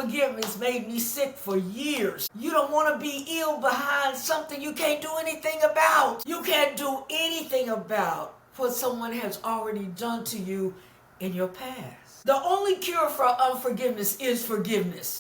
Unforgiveness made me sick for years. You don't want to be ill behind something you can't do anything about. You can't do anything about what someone has already done to you in your past. The only cure for unforgiveness is forgiveness.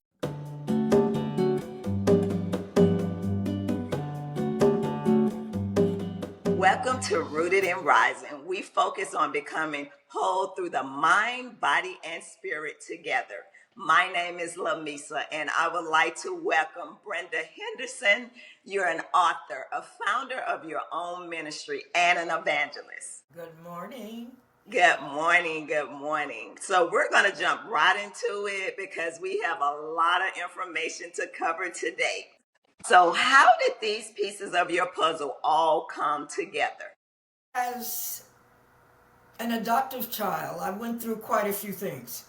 Welcome to Rooted and Rising. We focus on becoming whole through the mind, body, and spirit together. My name is Lamisa, and I would like to welcome Brenda Henderson. You're an author, a founder of your own ministry, and an evangelist. Good morning. Good morning. Good morning. So we're going to jump right into it because we have a lot of information to cover today. So how did these pieces of your puzzle all come together? As an adoptive child, I went through quite a few things.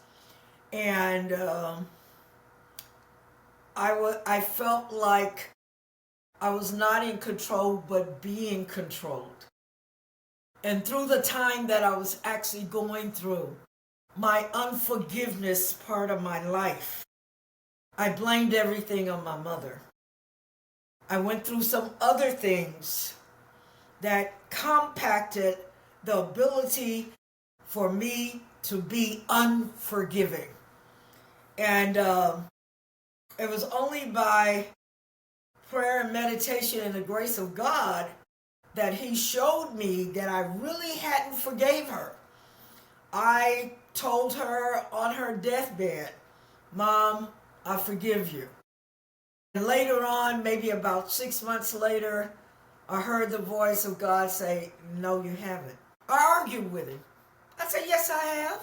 And I felt like I was not in control, but being controlled. And through the time that I was actually going through my unforgiveness part of my life, I blamed everything on my mother. I went through some other things that compacted the ability for me to be unforgiving. And it was only by prayer and meditation and the grace of God that He showed me that I really hadn't forgave her. I told her on her deathbed, "Mom, I forgive you." And later on, maybe about 6 months later, I heard the voice of God say, "No, you haven't." I argued with Him. I said, "Yes, I have."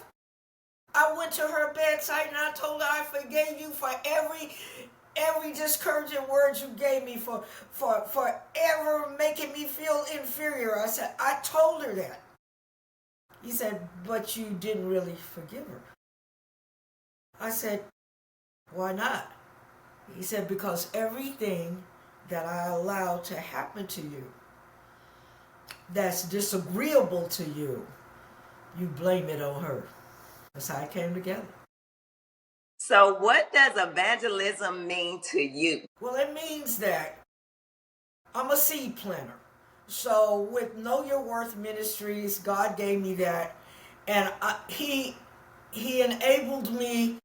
I went to her bedside and I told her, "I forgave you for every discouraging word you gave me, for ever making me feel inferior." I said, I told her that. He said, "But you didn't really forgive her." I said, "Why not?" He said, "Because everything that I allowed to happen to you that's disagreeable to you, you blame it on her." That's how it came together. So what does evangelism mean to you? Well, it means that I'm a seed planter. So with Know Your Worth Ministries, God gave me that. And He enabled me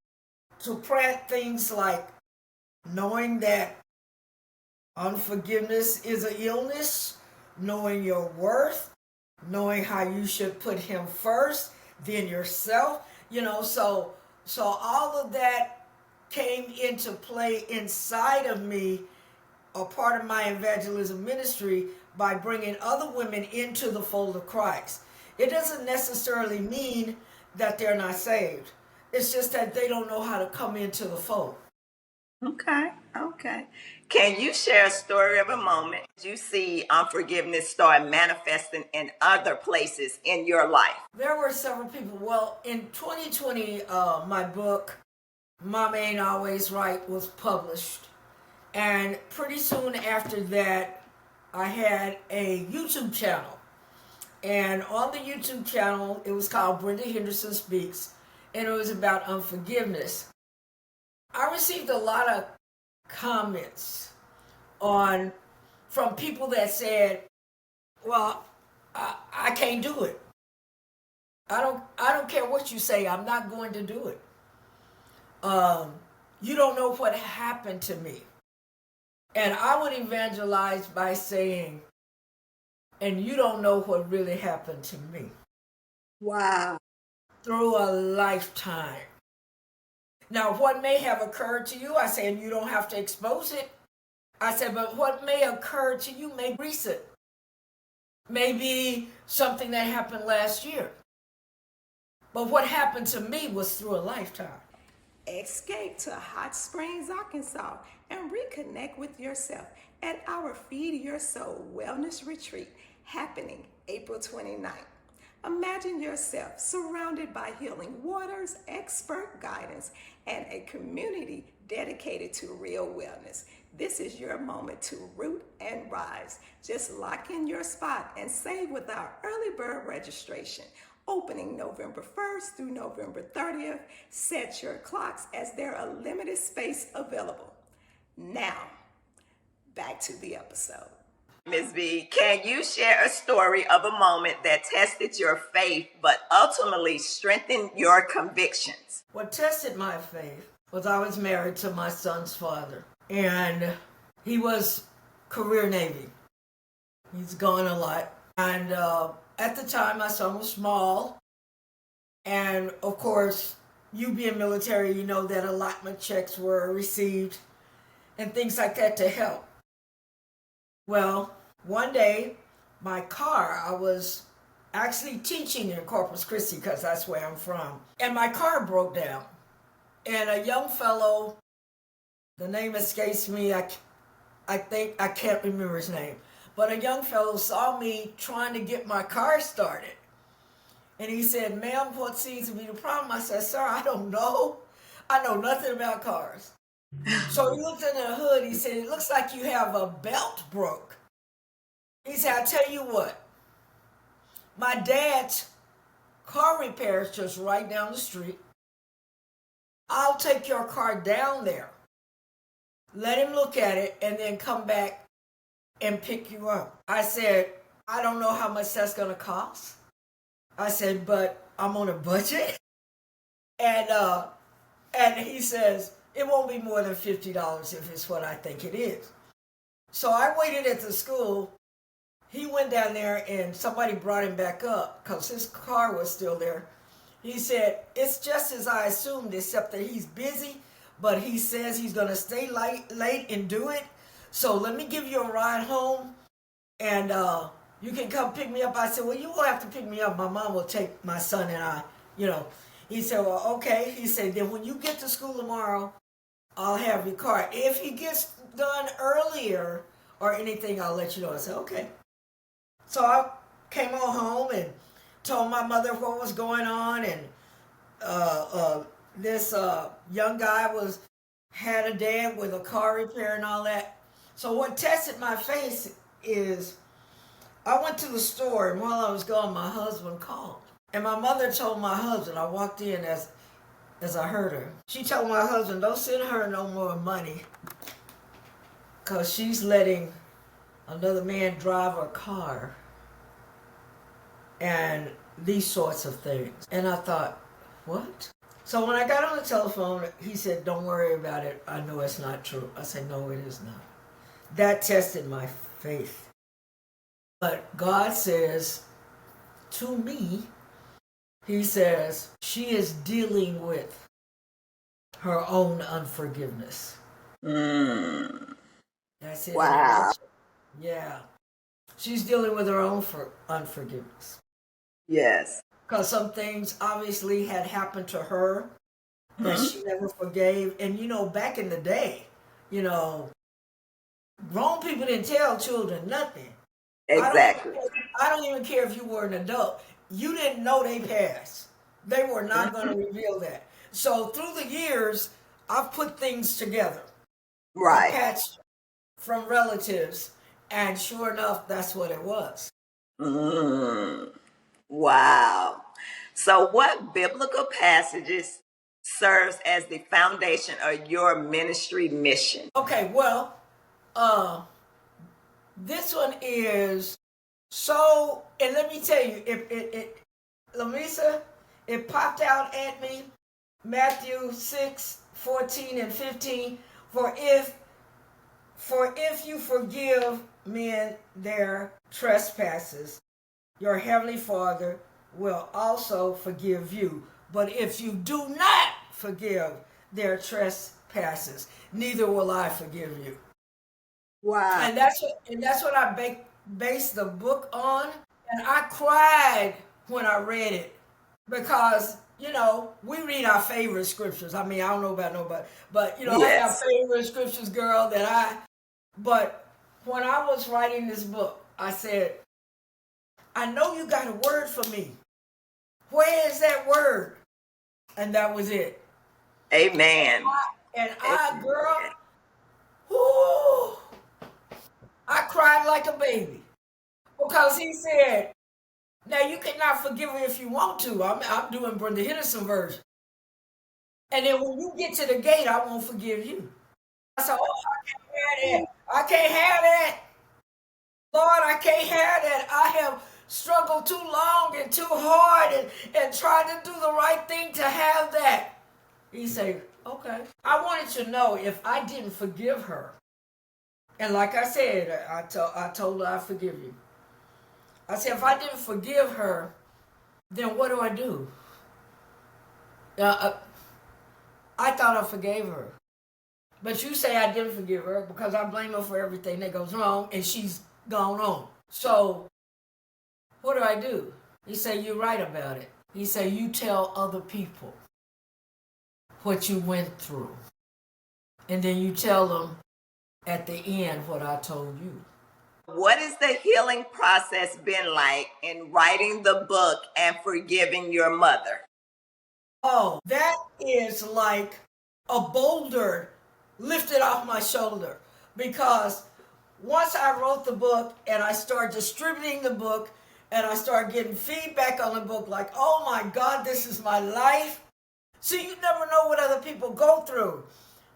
to plant things like knowing that unforgiveness is an illness, knowing your worth, knowing how you should put Him first, then yourself. So all of that came into play inside of me, a part of my evangelism ministry, by bringing other women into the fold of Christ. It doesn't necessarily mean that they're not saved. It's just that they don't know how to come into the fold. Okay. Can you share a story of a moment you see unforgiveness start manifesting in other places in your life? There were several people. Well, in 2020, my book, Mama Ain't Always Right, was published. And pretty soon after that, I had a YouTube channel. And on the YouTube channel, it was called Brenda Henderson Speaks, and it was about unforgiveness. I received a lot of comments from people that said, "Well, I can't do it. I don't care what you say. I'm not going to do it. You don't know what happened to me." And I would evangelize by saying, "And you don't know what really happened to me." Wow. Through a lifetime. Now, what may have occurred to you, I say, and you don't have to expose it. I said, but what may occur to you may be recent. Maybe something that happened last year. But what happened to me was through a lifetime. Escape to Hot Springs, Arkansas, and reconnect with yourself at our Feed Your Soul Wellness Retreat happening April 29th. Imagine yourself surrounded by healing waters, expert guidance, and a community dedicated to real wellness. This is your moment to root and rise. Just lock in your spot and save with our early bird registration. opening November 1st through November 30th. Set your clocks as there are limited space available. Now, back to the episode. Ms. B, can you share a story of a moment that tested your faith but ultimately strengthened your convictions? What tested my faith was I was married to my son's father, and he was career Navy. He's gone a lot. And at the time, my son was small. And of course, you being military, you know that allotment checks were received and things like that to help. Well, one day, my car, I was actually teaching in Corpus Christi because that's where I'm from. And my car broke down. And a young fellow, the name escapes me, I think, I can't remember his name. But a young fellow saw me trying to get my car started. And he said, "Ma'am, what seems to be the problem?" I said, "Sir, I don't know. I know nothing about cars." So he looked in the hood. He said, "It looks like you have a belt broke." He said, "I tell you what, my dad's car repair is just right down the street. I'll take your car down there. Let him look at it and then come back and pick you up." I said, "I don't know how much that's going to cost." I said, "But I'm on a budget." And he says, "It won't be more than $50 if it's what I think it is." So I waited at the school. He went down there and somebody brought him back up because his car was still there. He said, "It's just as I assumed, except that he's busy, but he says he's going to stay late and do it. So let me give you a ride home and you can come pick me up." I said, "Well, you won't have to pick me up. My mom will take my son and I, you know." He said, "Well, okay." He said, "Then when you get to school tomorrow, I'll have your car. If he gets done earlier or anything, I'll let you know." I said, "Okay." So I came on home and told my mother what was going on, and this young guy had a dad with a car repair and all that. So what tested my faith is I went to the store, and while I was gone, my husband called. And my mother told my husband, I walked in as I heard her. She told my husband, "Don't send her no more money because she's letting another man drive her car and these sorts of things." And I thought, what? So when I got on the telephone, he said, "Don't worry about it. I know it's not true." I said, "No, it is not." That tested my faith. But God says to me, he says, she is dealing with her own unforgiveness. That's it. Wow. Yeah. She's dealing with her own unforgiveness. Yes. Because some things obviously had happened to her that she never forgave. And, back in the day, grown people didn't tell children nothing. Exactly. I don't even care if you were an adult. You didn't know they passed. They were not going to reveal that. So through the years, I've put things together. Right. Attached from relatives. And sure enough, that's what it was. Wow. So what biblical passages serves as the foundation of your ministry mission? Okay, well, this one is so, and let me tell you, Lamisa, it popped out at me, Matthew 6:14 and 15. For if you forgive men their trespasses, your heavenly Father will also forgive you. But if you do not forgive their trespasses, neither will I forgive you. Wow. And that's what I based the book on. And I cried when I read it because we read our favorite scriptures. I mean, I don't know about nobody, but I have favorite scriptures, girl. But when I was writing this book, I said, "I know you got a word for me. Where is that word?" And that was it. Amen. Girl, whoo, I cried like a baby because he said, Now, you cannot forgive her if you want to. I'm doing Brenda Henderson version. And then when you get to the gate, I won't forgive you. I said, oh, I can't have that. I can't have that. Lord, I can't have that. I have struggled too long and too hard and tried to do the right thing to have that. He said, okay. I wanted to know if I didn't forgive her. And like I said, I told her I forgive you. I said, if I didn't forgive her, then what do I do? Uh, I thought I forgave her. But you say I didn't forgive her because I blame her for everything that goes wrong and she's gone on. So what do I do? He said, you're right about it. He said, you tell other people what you went through. And then you tell them at the end what I told you. What has the healing process been like in writing the book and forgiving your mother? Oh, that is like a boulder lifted off my shoulder, because once I wrote the book and I started distributing the book and I started getting feedback on the book like, oh my God, this is my life. See, you never know what other people go through.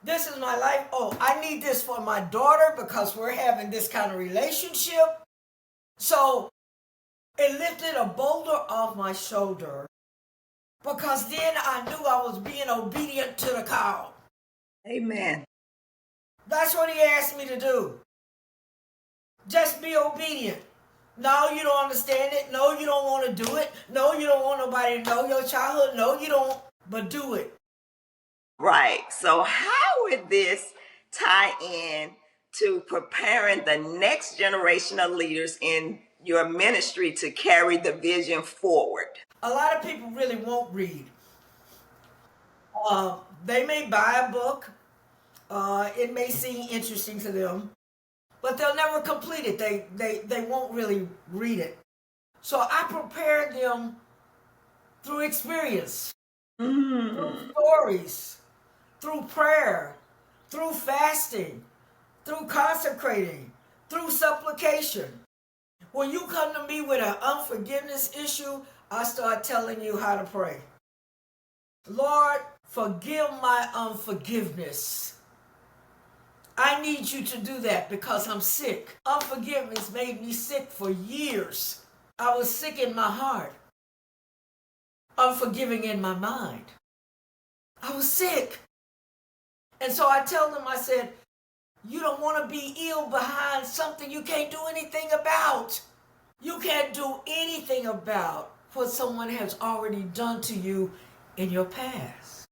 This is my life. Oh, I need this for my daughter because we're having this kind of relationship. So it lifted a boulder off my shoulder, because then I knew I was being obedient to the call. Amen. That's what he asked me to do. Just be obedient. No, you don't understand it. No, you don't want to do it. No, you don't want nobody to know your childhood. No, you don't. But do it. Right. So how would this tie in to preparing the next generation of leaders in your ministry to carry the vision forward? A lot of people really won't read. They may buy a book. It may seem interesting to them, but they'll never complete it. They won't really read it. So I prepared them through experience, through stories, through prayer, through fasting, through consecrating, through supplication. When you come to me with an unforgiveness issue, I start telling you how to pray. Lord, forgive my unforgiveness. I need you to do that because I'm sick. Unforgiveness made me sick for years. I was sick in my heart, unforgiving in my mind. I was sick. And so I tell them, I said, you don't want to be ill behind something you can't do anything about. You can't do anything about what someone has already done to you in your past.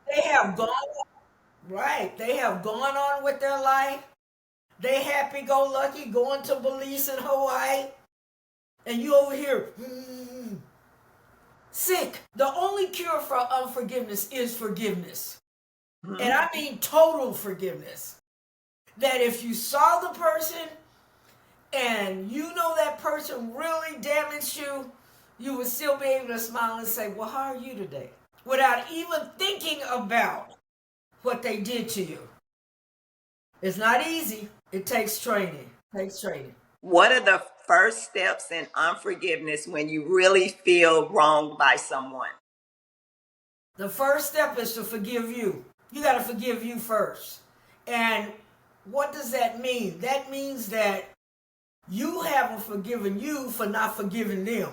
They have gone, right, they have gone on with their life. They happy-go-lucky going to Belize in Hawaii. And you over here, sick. The only cure for unforgiveness is forgiveness. And I mean total forgiveness. That if you saw the person and you know that person really damaged you, you would still be able to smile and say, well, how are you today? Without even thinking about what they did to you. It's not easy. It takes training. It takes training. What are the first steps in unforgiveness when you really feel wronged by someone? The first step is to forgive you. You got to forgive you first. And what does that mean? That means that you haven't forgiven you for not forgiving them.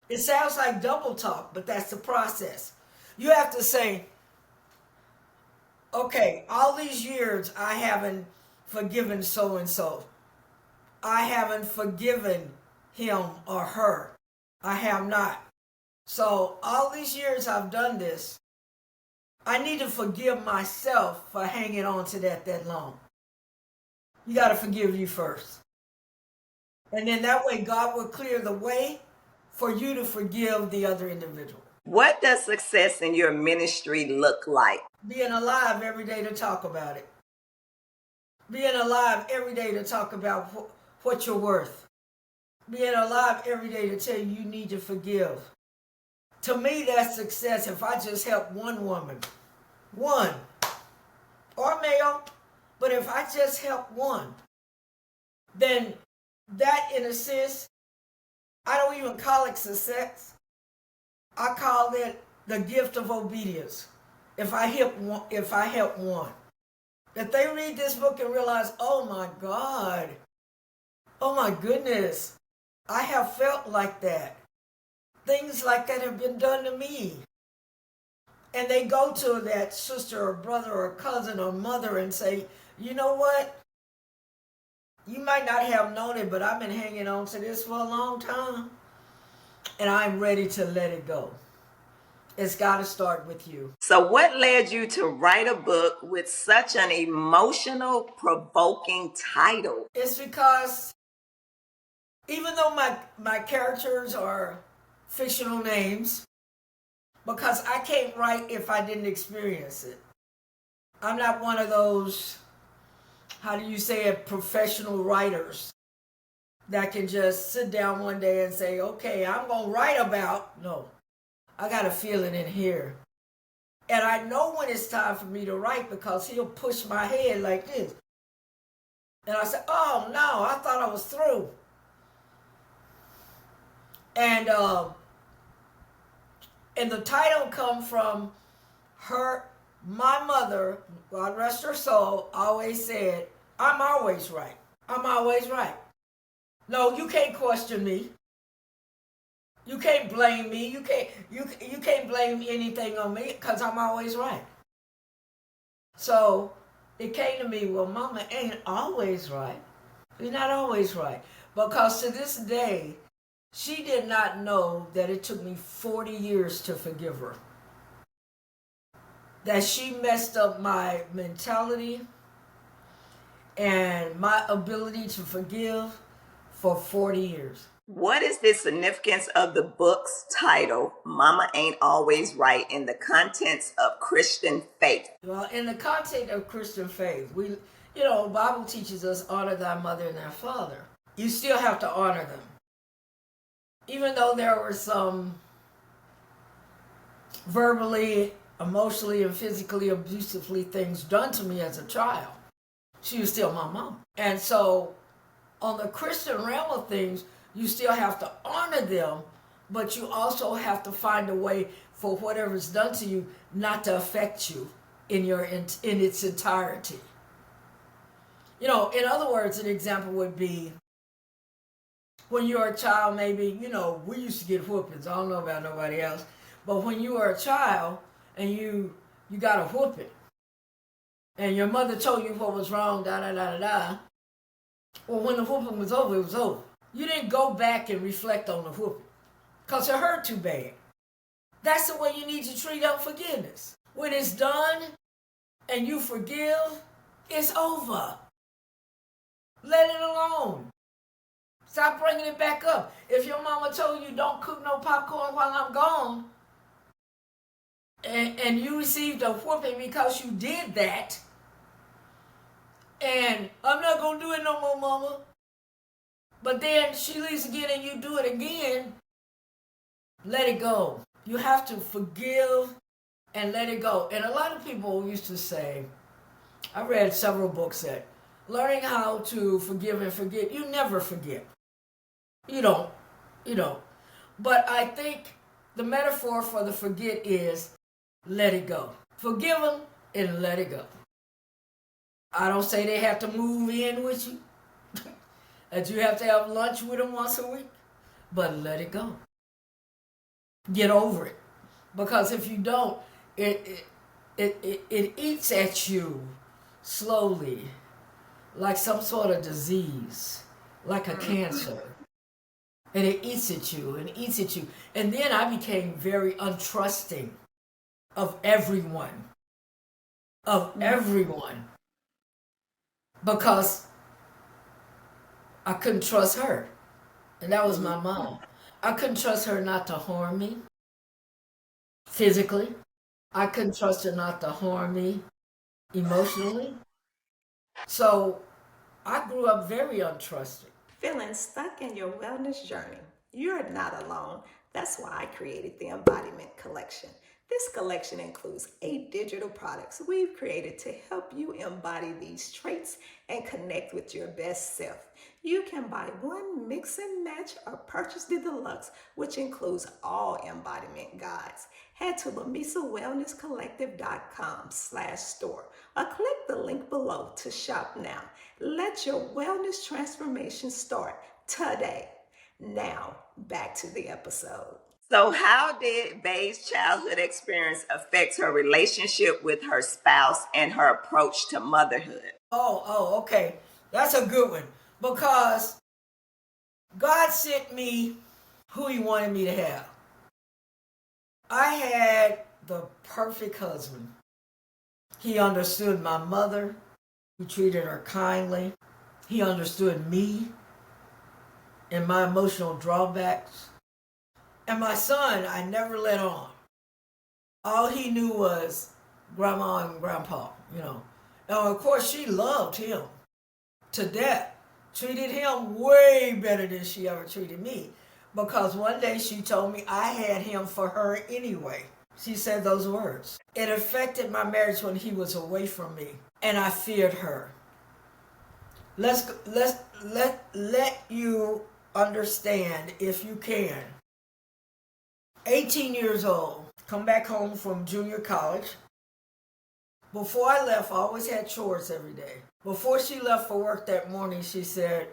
It sounds like double talk, but that's the process. You have to say, okay, all these years I haven't forgiven so and so. I haven't forgiven him or her. I have not. So all these years I've done this. I need to forgive myself for hanging on to that long. You got to forgive you first. And then that way God will clear the way for you to forgive the other individual. What does success in your ministry look like? Being alive every day to talk about it. Being alive every day to talk about what you're worth. Being alive every day to tell you need to forgive. To me, that's success. If I just help one woman, one, or male, but if I just help one, then that, in a sense, I don't even call it success. I call it the gift of obedience. If I help one, if they read this book and realize, oh my God, oh my goodness, I have felt like that. Things like that have been done to me. And they go to that sister or brother or cousin or mother and say, you know what? You might not have known it, but I've been hanging on to this for a long time. And I'm ready to let it go. It's got to start with you. So, what led you to write a book with such an emotional, provoking title? It's because even though my characters are fictional names, because I can't write if I didn't experience it. I'm not one of those, how do you say it, professional writers that can just sit down one day and say, okay, I'm going to write about. No, I got to feel it in here. And I know when it's time for me to write because he'll push my head like this. And I said, oh no, I thought I was through. And the title come from my mother, God rest her soul, always said, I'm always right. I'm always right. No, you can't question me. You can't blame me. You can't blame anything on me because I'm always right. So it came to me, well, Mama ain't always right. You're not always right. Because to this day, she did not know that it took me 40 years to forgive her. That she messed up my mentality and my ability to forgive for 40 years. What is the significance of the book's title, Mama Ain't Always Right, in the contents of Christian faith? Well, in the context of Christian faith, the Bible teaches us honor thy mother and thy father. You still have to honor them. Even though there were some verbally, emotionally, and physically abusively things done to me as a child, she was still my mom. And so on the Christian realm of things, you still have to honor them, but you also have to find a way for whatever's done to you not to affect you in its entirety. In other words, an example would be when you're a child, maybe, we used to get whoopings. I don't know about nobody else. But when you were a child and you got a whooping and your mother told you what was wrong, da-da-da-da-da, well, when the whooping was over, it was over. You didn't go back and reflect on the whooping because it hurt too bad. That's the way you need to treat unforgiveness. When it's done and you forgive, it's over. Let it alone. Stop bringing it back up. If your mama told you don't cook no popcorn while I'm gone, and you received a whooping because you did that, and I'm not going to do it no more, mama, but then she leaves again and you do it again, let it go. You have to forgive and let it go. And a lot of people used to say, I read several books that learning how to forgive and forget, you never forget. You don't. But I think the metaphor for the forget is let it go. Forgive them and let it go. I don't say they have to move in with you, that you have to have lunch with them once a week, but let it go. Get over it. Because if you don't, it eats at you slowly, like some sort of disease, like a cancer. And it eats at you and eats at you. And then I became very untrusting of everyone. Because I couldn't trust her. And that was my mom. I couldn't trust her not to harm me physically. I couldn't trust her not to harm me emotionally. So I grew up very untrusting. Feeling stuck in your wellness journey? You're not alone. That's why I created the Embodiment Collection. This collection includes 8 digital products we've created to help you embody these traits and connect with your best self. You can buy one, mix and match, or purchase the deluxe, which includes all embodiment guides. Head to LamisaWellnessCollective.com/store or click the link below to shop now. Let your wellness transformation start today. Now, back to the episode. So, how did Bay's childhood experience affect her relationship with her spouse and her approach to motherhood? Okay. That's a good one. Because God sent me who He wanted me to have. I had the perfect husband. He understood my mother. He treated her kindly. He understood me and my emotional drawbacks. And my son, I never let on. All he knew was grandma and grandpa, you know. Now, of course, she loved him to death. Treated him way better than she ever treated me. Because one day she told me I had him for her anyway. She said those words. It affected my marriage when he was away from me. And I feared her. Let you understand, if you can. 18 years old, come back home from junior college. Before I left, I always had chores every day. Before she left for work that morning, she said,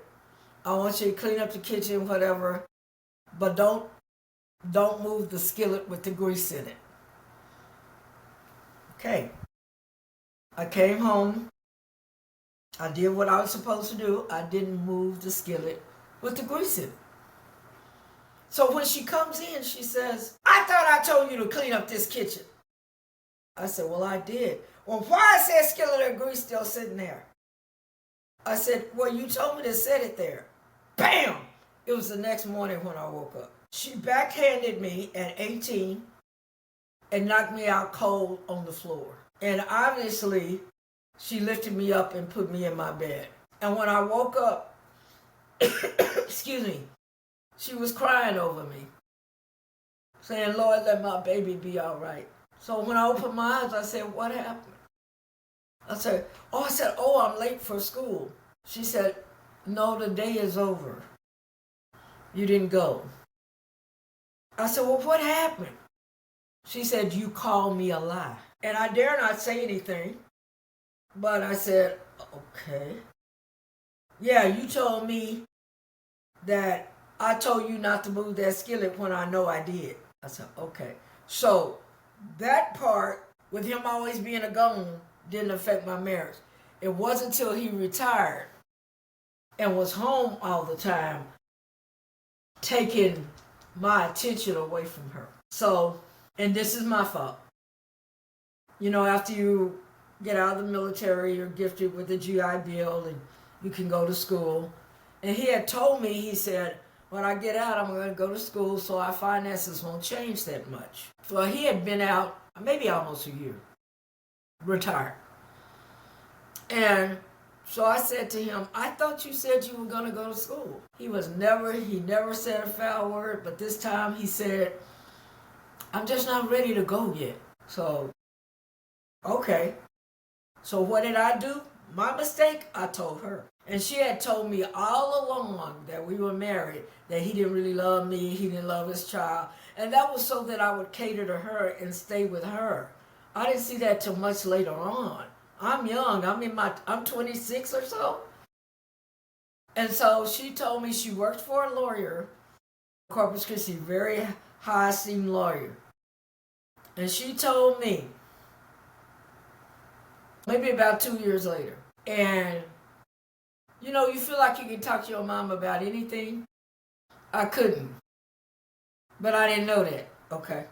I want you to clean up the kitchen, whatever, but don't move the skillet with the grease in it. Okay. I came home. I did what I was supposed to do. I didn't move the skillet with the grease in it. So when she comes in, she says, I thought I told you to clean up this kitchen. I said, well, I did. Well, why is that skillet of grease still sitting there? I said, well, you told me to set it there. Bam! It was the next morning when I woke up. She backhanded me at 18 and knocked me out cold on the floor. And obviously, she lifted me up and put me in my bed. And when I woke up, excuse me, she was crying over me, saying, Lord, let my baby be all right. So when I opened my eyes, I said, what happened? I said, I'm late for school. She said, no, the day is over. You didn't go. I said, well, what happened? She said, you called me a lie. And I dare not say anything, but I said, okay. Yeah, you told me that I told you not to move that skillet when I know I did. I said, okay. So that part, with him always being a gone, didn't affect my marriage. It wasn't until he retired and was home all the time, taking my attention away from her. So, and this is my fault. You know, after you get out of the military, you're gifted with the GI Bill and you can go to school. And he had told me, he said, when I get out, I'm going to go to school so our finances won't change that much. Well, he had been out maybe almost a year, retired. And so I said to him, I thought you said you were going to go to school. He never said a foul word, but this time he said, I'm just not ready to go yet. So, okay. So what did I do? My mistake, I told her. And she had told me all along that we were married, that he didn't really love me, he didn't love his child. And that was so that I would cater to her and stay with her. I didn't see that till much later on. I'm young, I'm 26 or so. And so she told me she worked for a lawyer, Corpus Christi, very high esteemed lawyer. And she told me, maybe about 2 years later, and you know, you feel like you can talk to your mom about anything. I couldn't. But I didn't know that. Okay.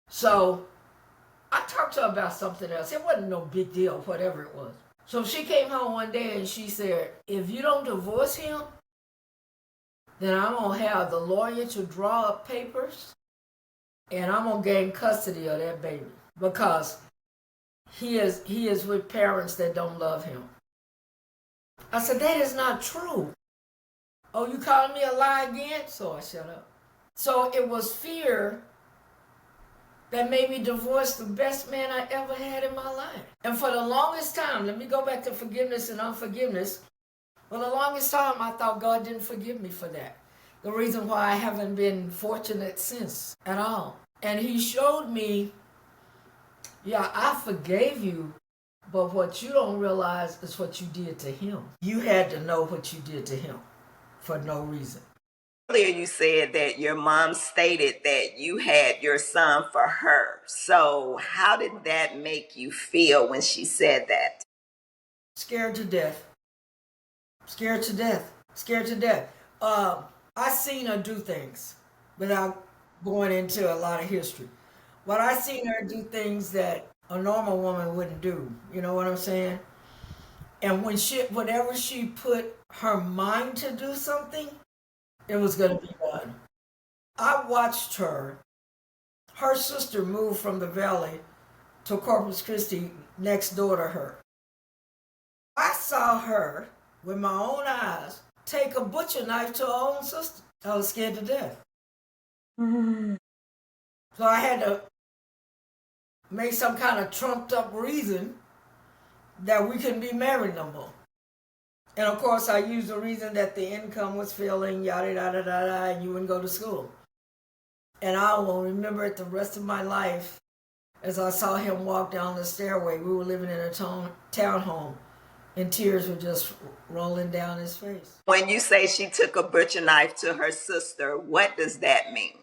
So I talked to her about something else. It wasn't no big deal, whatever it was. So she came home one day and she said, if you don't divorce him, then I'm going to have the lawyer to draw up papers and I'm going to gain custody of that baby because he is with parents that don't love him. I said, that is not true. Oh, you calling me a lie again? So I shut up. So it was fear that made me divorce the best man I ever had in my life. And for the longest time, let me go back to forgiveness and unforgiveness. For the longest time, I thought God didn't forgive me for that. The reason why I haven't been fortunate since at all. And he showed me, yeah, I forgave you, but what you don't realize is what you did to him. You had to know what you did to him for no reason. Earlier, you said that your mom stated that you had your son for her. So, how did that make you feel when she said that? Scared to death. Scared to death. Scared to death. I seen her do things without going into a lot of history. But I seen her do things that a normal woman wouldn't do. You know what I'm saying? And whenever she put her mind to do something, it was going to be done. I watched her. Her sister moved from the valley to Corpus Christi next door to her. I saw her with my own eyes take a butcher knife to her own sister. I was scared to death. So I had to make some kind of trumped up reason that we couldn't be married no more. And of course, I used the reason that the income was failing, yada, yada, yada, and you wouldn't go to school. And I will remember it the rest of my life as I saw him walk down the stairway. We were living in a townhome, and tears were just rolling down his face. When you say she took a butcher knife to her sister, what does that mean?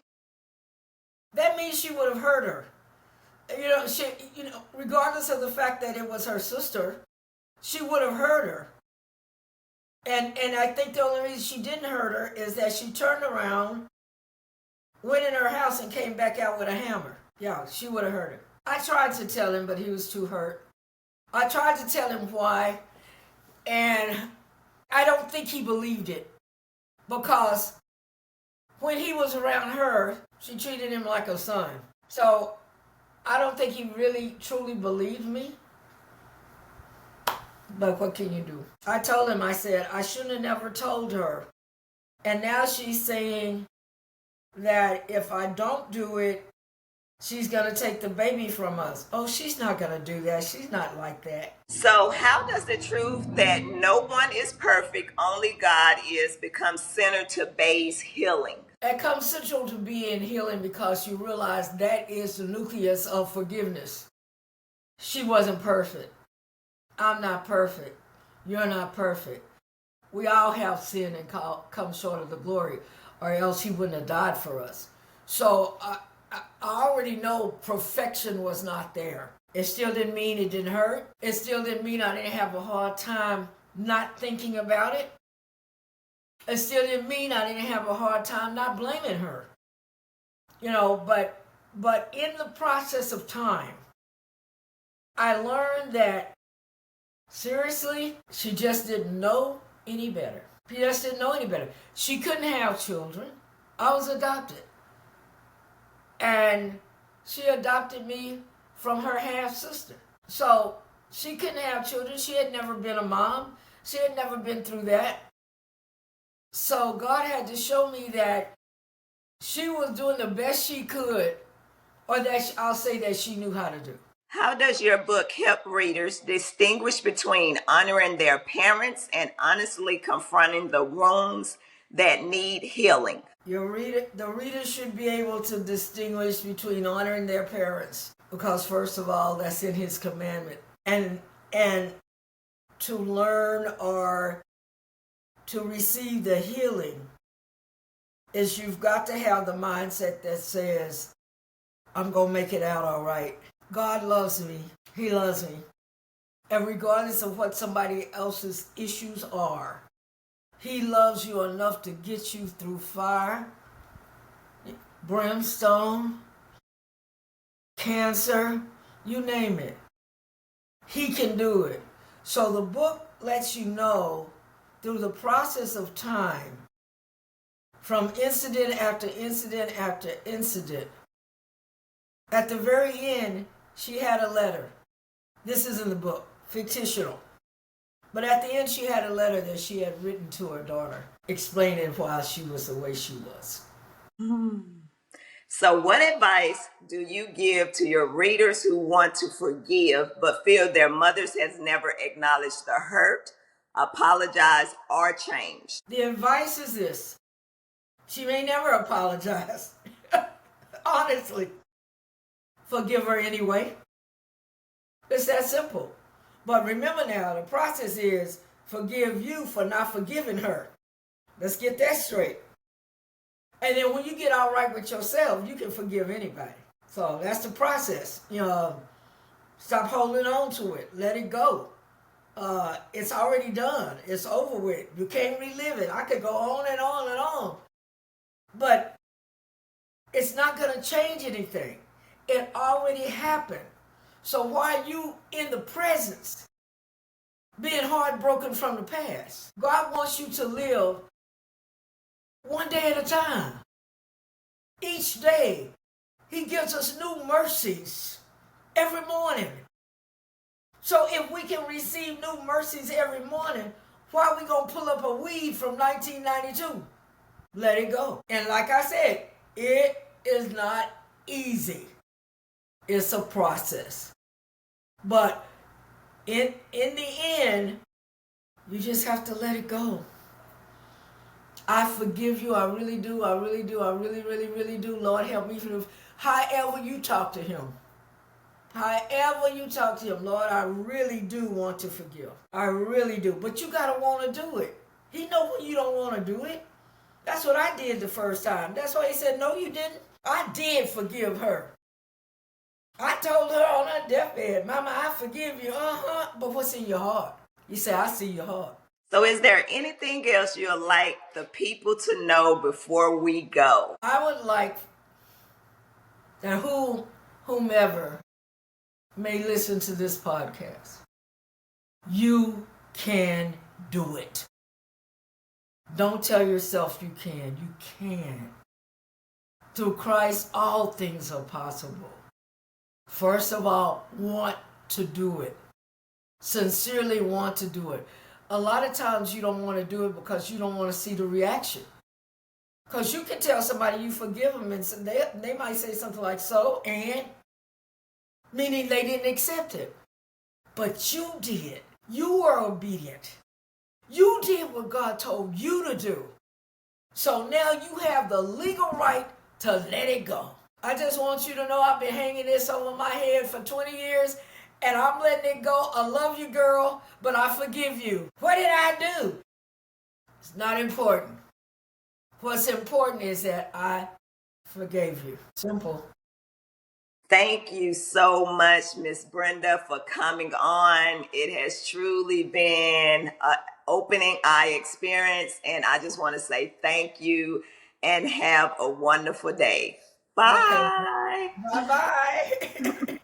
That means she would have hurt her. Regardless of the fact that it was her sister, she would have hurt her. And I think the only reason she didn't hurt her is that she turned around, went in her house, and came back out with a hammer. Yeah, she would have hurt her. I tried to tell him, but he was too hurt. I tried to tell him why, and I don't think he believed it. Because when he was around her, she treated him like a son. So I don't think he really truly believed me. But what can you do? I told him, I said, I shouldn't have never told her. And now she's saying that if I don't do it, she's going to take the baby from us. Oh, she's not going to do that. She's not like that. So, how does the truth that no one is perfect, only God is, become center to Bay's healing? It comes central to being healing because you realize that is the nucleus of forgiveness. She wasn't perfect. I'm not perfect. You're not perfect. We all have sinned and come short of the glory, or else he wouldn't have died for us. So I already know perfection was not there. It still didn't mean it didn't hurt. It still didn't mean I didn't have a hard time not thinking about it. It still didn't mean I didn't have a hard time not blaming her. But in the process of time, I learned that seriously, she just didn't know any better. She just didn't know any better. She couldn't have children. I was adopted. And she adopted me from her half-sister. So she couldn't have children. She had never been a mom. She had never been through that. So God had to show me that she was doing the best she could, or that I'll say that she knew how to do. How does your book help readers distinguish between honoring their parents and honestly confronting the wounds that need healing? The reader should be able to distinguish between honoring their parents, because first of all, that's in his commandment. And to learn or to receive the healing is you've got to have the mindset that says, I'm going to make it out all right. God loves me. He loves me. And regardless of what somebody else's issues are, he loves you enough to get you through fire, brimstone, cancer, you name it. He can do it. So the book lets you know through the process of time, from incident after incident after incident, at the very end, she had a letter. This is in the book, fictional. But at the end, she had a letter that she had written to her daughter, explaining why she was the way she was. So, what advice do you give to your readers who want to forgive but feel their mothers has never acknowledged the hurt, apologized, or changed? The advice is this: she may never apologize. Honestly, forgive her anyway. It's that simple. But remember now, the process is forgive you for not forgiving her. Let's get that straight. And then when you get all right with yourself, you can forgive anybody. So that's the process. Stop holding on to it. Let it go. It's already done. It's over with. You can't relive it. I could go on and on and on. But it's not going to change anything. It already happened. So why are you in the presence being heartbroken from the past? God wants you to live one day at a time. Each day, He gives us new mercies every morning. So if we can receive new mercies every morning, why are we going to pull up a weed from 1992? Let it go. And like I said, it is not easy. It's a process. But in the end, you just have to let it go. I forgive you. I really do. I really do. I really, really, really do. Lord, help me. However you talk to Him. However you talk to Him. Lord, I really do want to forgive. I really do. But you got to want to do it. He knows when you don't want to do it. That's what I did the first time. That's why He said, no, you didn't. I did forgive her. I told her on her deathbed, Mama, I forgive you. But what's in your heart? You say, I see your heart. So, is there anything else you'd like the people to know before we go? I would like that whomever may listen to this podcast, you can do it. Don't tell yourself you can. You can. Through Christ, all things are possible. First of all, want to do it. Sincerely want to do it. A lot of times you don't want to do it because you don't want to see the reaction. Because you can tell somebody you forgive them and they might say something like, so, and? Meaning they didn't accept it. But you did. You were obedient. You did what God told you to do. So now you have the legal right to let it go. I just want you to know I've been hanging this over my head for 20 years and I'm letting it go. I love you, girl, but I forgive you. What did I do? It's not important. What's important is that I forgave you. Simple. Thank you so much, Miss Brenda, for coming on. It has truly been an opening eye experience, and I just want to say thank you and have a wonderful day. Bye. Okay. Bye-bye.